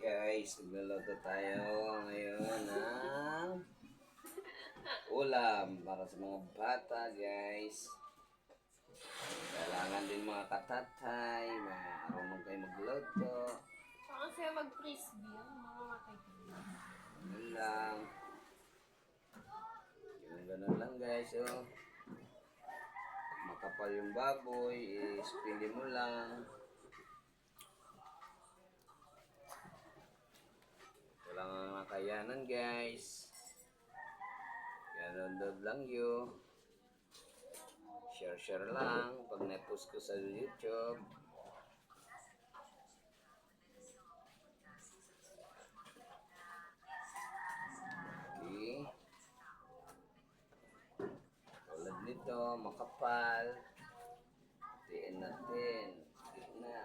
Guys, nagluluto tayo ngayon ng ulam para sa mga bata, guys. Kailangan din mga katatay, marunong kayo magluto. Saka sa'yo mag-frisbee, mamamatay ka. Ganun lang. Ganun lang, guys. Oh. Pag makapal yung baboy, pili mo lang. Ito lang ang nakayanan, guys. Nanonood lang yun. Share lang pag na-post ko sa YouTube. Okay. Tulad nito, makapal. Tiin natin. Gitna.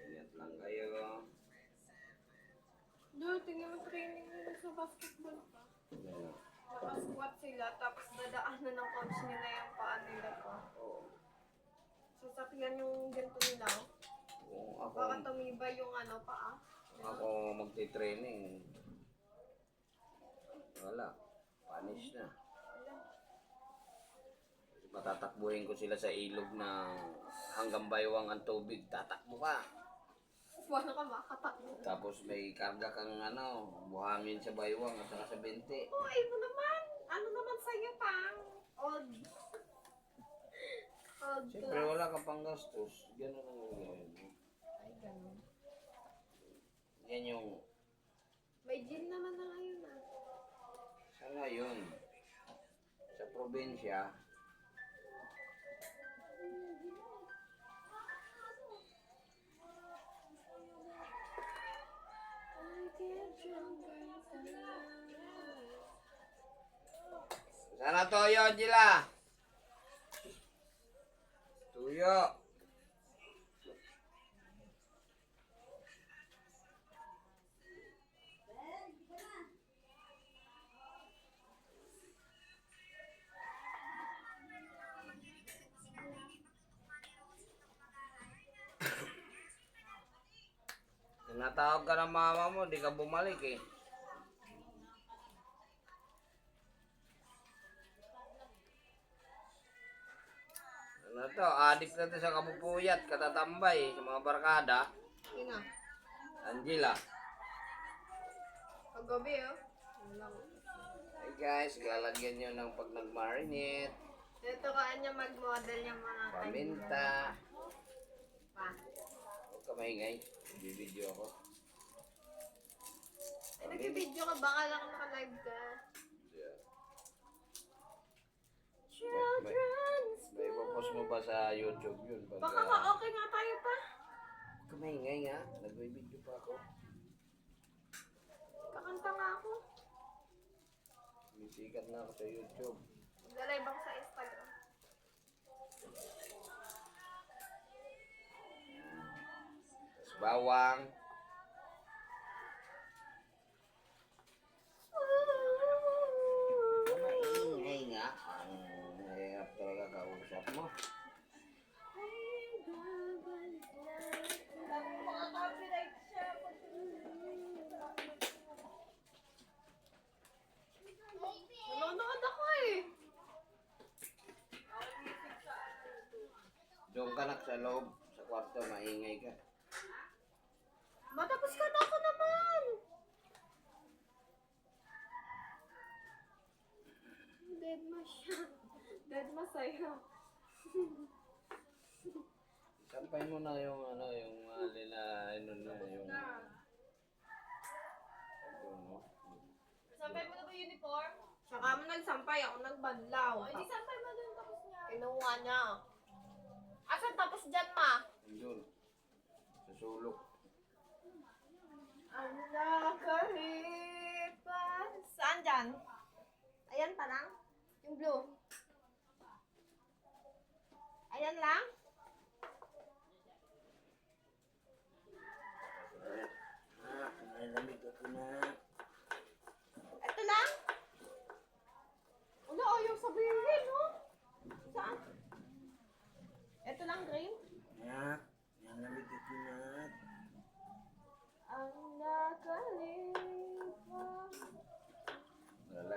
Ingat lang kayo. Dude, tingnan mo training nila sa basketball pa. Ano? Nakasquat sila, tapos dadaanan ng coach nila yung paa nila pa. Sasakyan yung ganito nila. Kung Baka tumibay yung paa. ako magti-training, wala. Punish na. Matatakbuhin ko sila sa ilog ng hanggang baywang ang tubig. Tatakbo ka. Paano ka makatakbo? Tapos may karga kang buhangin sa baywang at saka sa bente. Uy, mo naman! Ano naman sa'yo pang? Old. Old Siyempre class. wala kang panggastos. Ganun ang gagawin mo. Ay, ganun. Yan yung May gym naman na ngayon sa ngayon. Sa probinsya, sana toyo, Angela? Tuyo. Tinatawag ka ng mama mo, di ka bumalik eh. Ano to, adik na to sa kabupuyat, katatambay sa mga barkada. Ina. Angela. Paggabi Walang. Hey guys, lalagyan nyo ng pag nag-marinate, Dito ka niya mag-model yung mga paminta. Pa. Huwag ka maingay, bibidyo ako. Ay, nag-video ka, baka lang naka-live ka. Yeah. Children's May ipapost mo ba sa YouTube yun? Baka ka-okay nga tayo pa. Huwag ka maingay nga, nag-video pa ako. Kakanta nga ako. Misikat na ako sa YouTube. Mag-live ako sa Instagram. Tapos bawang. Maingay nga. Ang hirap talaga kausap mo. Mga copyright siya. Nanonood ako Doon ka na sa loob, sa kwarto, maingay ka. Matapos ka na ako naman. Dead ma siya. Dead ma sa'yo. Sampay mo na yung yung Sampay mo na ba uniform? Saka mo nagsampay, ako nagbanlaw. O, hindi sampay mo dun tapos niya. Kinuha niya. Asan tapos dyan, ma? Doon. Sa sulok. Ang nakalipas. Saan dyan? Ayan pa lang? Yung blue. Ayan lang? Nalamig ako na.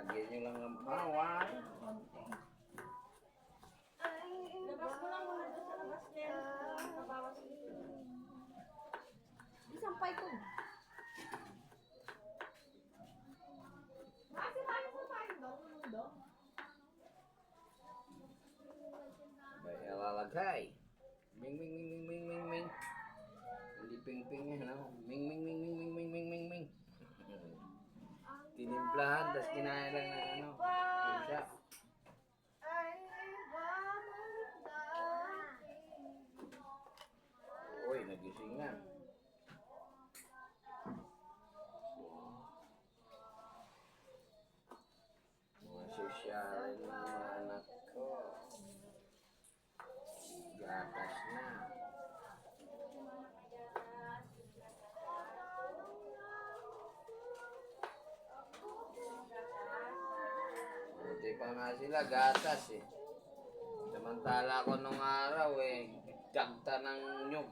Lagyan nyo lang ng bawang. Labas mo lang muna doon sa labas niya. Mabawas dito. Isampay ko. Kasi tayo po tayo daw. Baik lalagay. Ming ming ming ming ming ming ming. Hindi ping ping ano. Ming ming ming ming ming ming ming ming ming. Tinimplahan tas kinain lang ng ano. Isa. Uy, nagising na. Mga sosyal ng mga anak ko. Gatas na. Buti pa nga sila, gatas eh. Samantala ko nung araw eh, dagta ng nyug.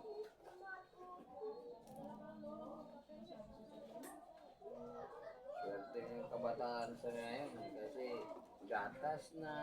Swerte yung kabataan sa ngayon kasi gatas na.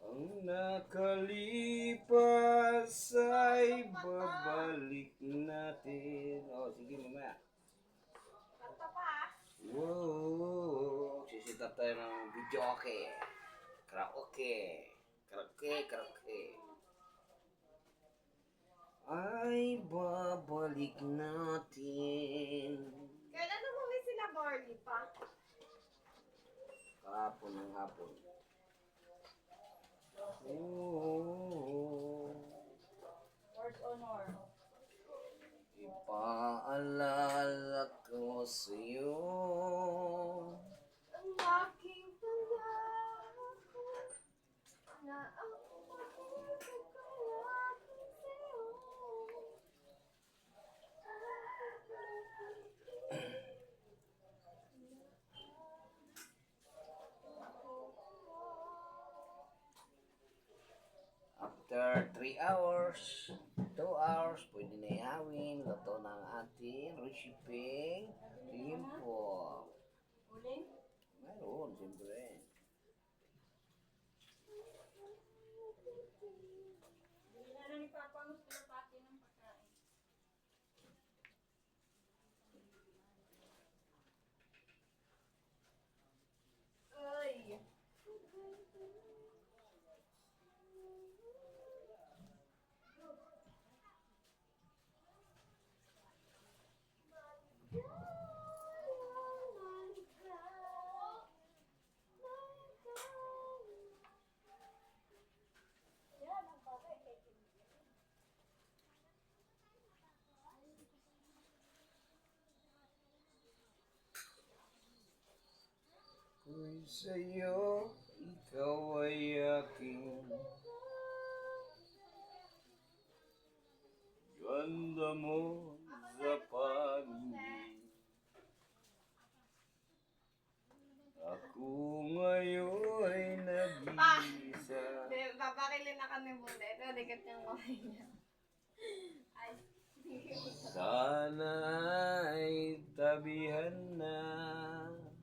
Ang nakalipas ay babalik natin. Oh, sige mamaya. Kanta pa. Wow, sisitap tayo ng video okay. Karaoke. Karaoke. Ay babalik natin. Kailan umuwi sila Barley pa? Kahapon ng hapon. Oh, Word honor. ipaalala ko sa'yo. Ang aking pangako na ang pag-ibig ko'y aking sa'yo. After 3 hours, 2 hours, pwede na ihawin. Luto ng ating recipe. Limpo. Uling? Mayroon, siyempre. Hindi na lang ni Papa ang pati ng pagkain. Ay! Kung sa'yo, ikaw ay aking ganda mo sa paningin. Ako ngayon ay nag-iisa. Papakilin na kami muna. Ito, ligat niyang kamay niya. Ay, Sana ay tabihan na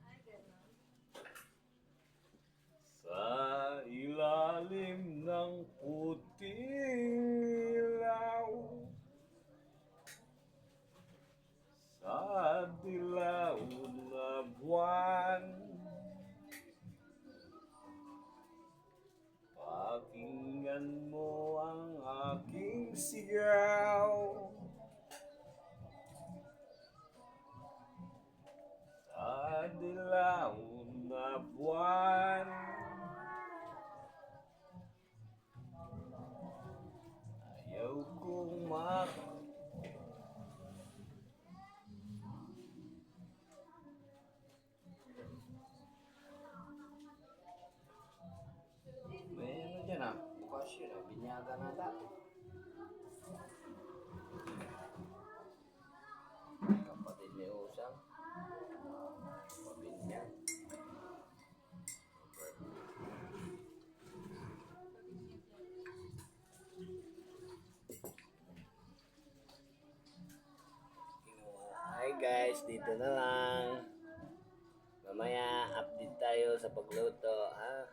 ay, gano'n. sa ilalim ng puting ilaw. Sa dilaw na buwan, pakinggan mo ang aking sigaw. Sa dilaw na buwan, ayaw kong guys, dito na lang. Mamaya update tayo sa pagluto, ha?